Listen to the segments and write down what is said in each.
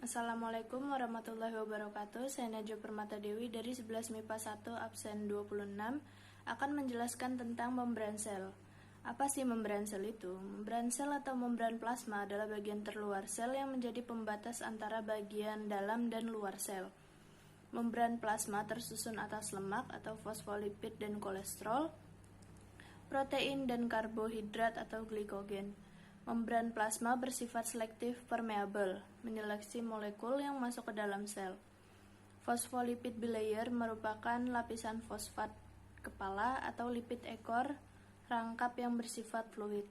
Assalamualaikum warahmatullahi wabarakatuh. Saya Najwa Permata Dewi dari 11 MIPA 1 absen 26 akan menjelaskan tentang membran sel. Apa sih membran sel itu? Membran sel atau membran plasma adalah bagian terluar sel yang menjadi pembatas antara bagian dalam dan luar sel. Membran plasma tersusun atas lemak atau fosfolipid dan kolesterol, protein dan karbohidrat atau glikogen. Membran plasma bersifat selektif permeabel, menyeleksi molekul yang masuk ke dalam sel. Fosfolipid bilayer merupakan lapisan fosfat kepala atau lipid ekor rangkap yang bersifat fluid.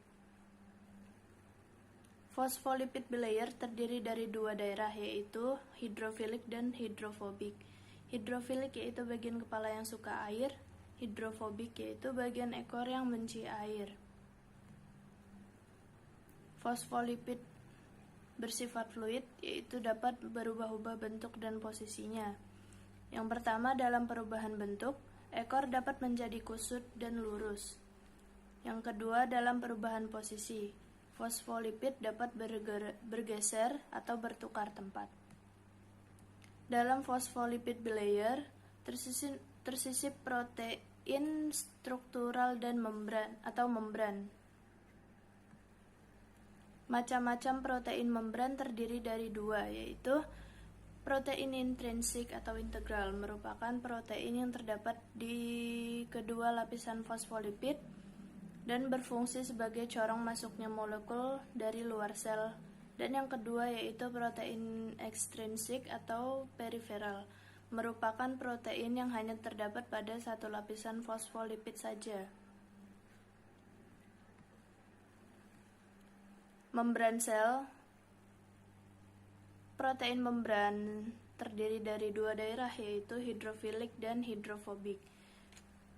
Fosfolipid bilayer terdiri dari dua daerah, yaitu hidrofilik dan hidrofobik. Hidrofilik yaitu bagian kepala yang suka air, hidrofobik yaitu bagian ekor yang benci air. Fosfolipid bersifat fluid, yaitu dapat berubah-ubah bentuk dan posisinya. Yang pertama, dalam perubahan bentuk, ekor dapat menjadi kusut dan lurus. Yang kedua, dalam perubahan posisi, fosfolipid dapat bergeser atau bertukar tempat. Dalam fosfolipid bilayer tersisip protein struktural dan membran. Macam-macam protein membran terdiri dari dua, yaitu protein intrinsik atau integral, merupakan protein yang terdapat di kedua lapisan fosfolipid dan berfungsi sebagai corong masuknya molekul dari luar sel. Dan yang kedua yaitu protein ekstrinsik atau periferal, merupakan protein yang hanya terdapat pada satu lapisan fosfolipid saja. Membran sel. Protein membran terdiri dari dua daerah, yaitu hidrofilik dan hidrofobik.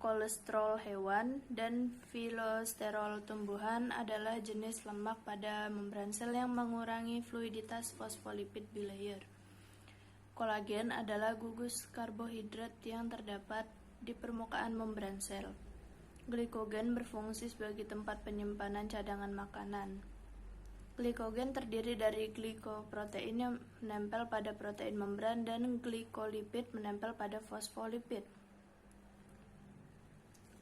Kolesterol hewan dan filosterol tumbuhan adalah jenis lemak pada membran sel yang mengurangi fluiditas fosfolipid bilayer. Kolagen adalah gugus karbohidrat yang terdapat di permukaan membran sel. Glikogen berfungsi sebagai tempat penyimpanan cadangan makanan. Glikogen terdiri dari glikoprotein yang menempel pada protein membran dan glikolipid menempel pada fosfolipid.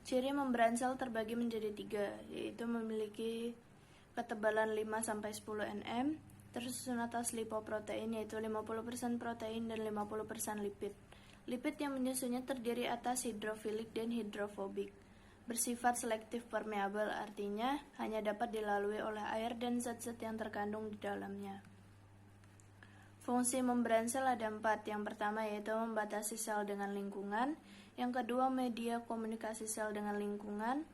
Ciri membran sel terbagi menjadi tiga, yaitu memiliki ketebalan 5-10 nm, tersusun atas lipoprotein yaitu 50% protein dan 50% lipid. Lipid yang menyusunnya terdiri atas hidrofilik dan hidrofobik. Bersifat selektif permeabel, artinya hanya dapat dilalui oleh air dan zat-zat yang terkandung di dalamnya. Fungsi membran sel ada 4. Yang pertama yaitu membatasi sel dengan lingkungan. Yang kedua, media komunikasi sel dengan lingkungan.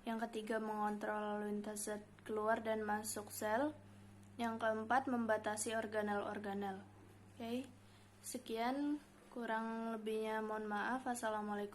Yang ketiga, mengontrol lalu lintas zat keluar dan masuk sel. Yang keempat, membatasi organel-organel. Oke, sekian, kurang lebihnya mohon maaf. Assalamualaikum.